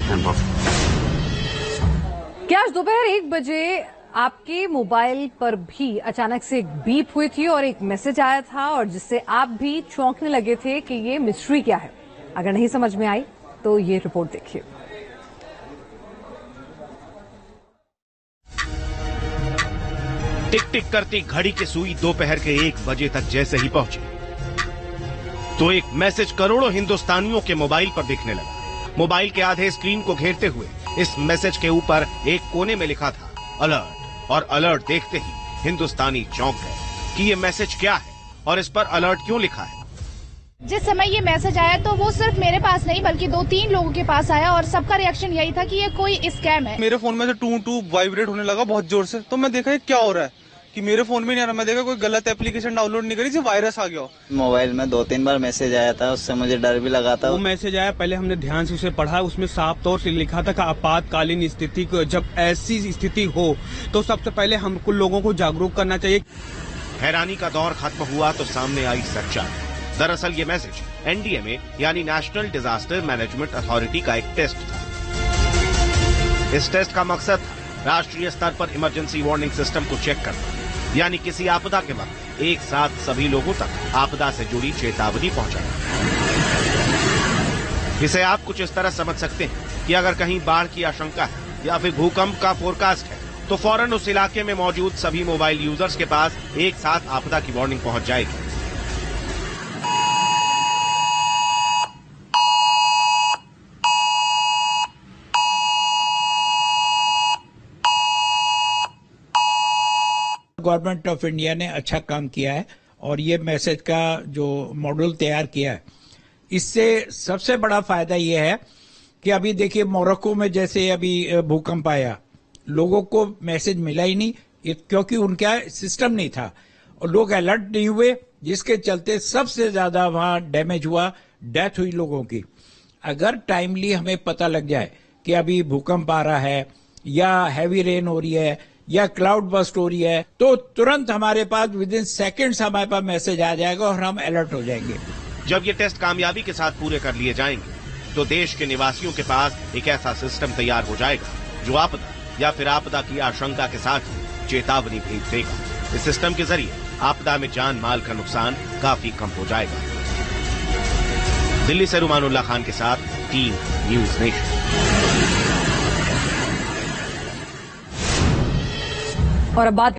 क्या आज दोपहर 1 बजे आपके मोबाइल पर भी अचानक से एक बीप हुई थी और एक मैसेज आया था और जिससे आप भी चौंकने लगे थे कि ये मिस्ट्री क्या है? अगर नहीं समझ में आई तो ये रिपोर्ट देखिए। टिक टिक करती घड़ी की सुई दोपहर के 1 बजे तक जैसे ही पहुंची तो एक मैसेज करोड़ों हिंदुस्तानियों के मोबाइल पर दिखने लगा। मोबाइल के आधे स्क्रीन को घेरते हुए इस मैसेज के ऊपर एक कोने में लिखा था अलर्ट, और अलर्ट देखते ही हिंदुस्तानी चौंक गए कि ये मैसेज क्या है और इस पर अलर्ट क्यों लिखा है। जिस समय ये मैसेज आया तो वो सिर्फ मेरे पास नहीं बल्कि 2-3 लोगों के पास आया और सबका रिएक्शन यही था कि ये कोई स्कैम है। मेरे फोन में से टू टू वाइब्रेट होने लगा बहुत जोर से, तो मैं देखा ये क्या हो रहा है कि मेरे फोन में नहीं आ रहा। मैं देखा कोई गलत एप्लीकेशन डाउनलोड नहीं करी, सिर्फ वायरस आ गया। मोबाइल में 2-3 बार मैसेज आया था, उससे मुझे डर भी लगा था। वो मैसेज आया, पहले हमने ध्यान से उसे पढ़ा, उसमें साफ तौर से लिखा था कि आपातकालीन स्थिति को, जब ऐसी स्थिति हो तो सबसे पहले हमको लोगों को जागरूक करना चाहिए। हैरानी का दौर खत्म हुआ तो सामने आई सच्चाई। दरअसल ये मैसेज एनडीएमए यानी नेशनल डिजास्टर मैनेजमेंट अथॉरिटी का एक टेस्ट था। इस टेस्ट का मकसद था राष्ट्रीय स्तर पर इमरजेंसी वार्निंग सिस्टम को चेक करना, यानी किसी आपदा के वक्त एक साथ सभी लोगों तक आपदा से जुड़ी चेतावनी पहुंचाना। इसे आप कुछ इस तरह समझ सकते हैं कि अगर कहीं बाढ़ की आशंका है या फिर भूकंप का फोरकास्ट है तो फौरन उस इलाके में मौजूद सभी मोबाइल यूजर्स के पास एक साथ आपदा की वार्निंग पहुंच जाएगी। गवर्नमेंट ऑफ इंडिया ने अच्छा काम किया है और ये मैसेज का जो मॉडल तैयार किया है, इससे सबसे बड़ा फायदा ये है कि अभी देखिए मोरक्को में जैसे अभी भूकंप आया, लोगों को मैसेज मिला ही नहीं क्योंकि उनका सिस्टम नहीं था और लोग अलर्ट नहीं हुए, जिसके चलते सबसे ज्यादा वहां डैमेज हुआ, डेथ हुई लोगों की। अगर टाइमली हमें पता लग जाए कि अभी भूकंप आ रहा है या हैवी रेन हो रही है या क्लाउड बस्ट हो रही है तो तुरंत हमारे पास विद इन सेकेंड्स हमारे पास मैसेज आ जाएगा और हम अलर्ट हो जाएंगे। जब ये टेस्ट कामयाबी के साथ पूरे कर लिए जाएंगे तो देश के निवासियों के पास एक ऐसा सिस्टम तैयार हो जाएगा जो आपदा या फिर आपदा की आशंका के साथ ही चेतावनी भेज देगा। इस सिस्टम के जरिए आपदा में जान माल का नुकसान काफी कम हो जाएगा। दिल्ली से रुमानुल्लाह खान के साथ टीम न्यूज नेशन। और अब बात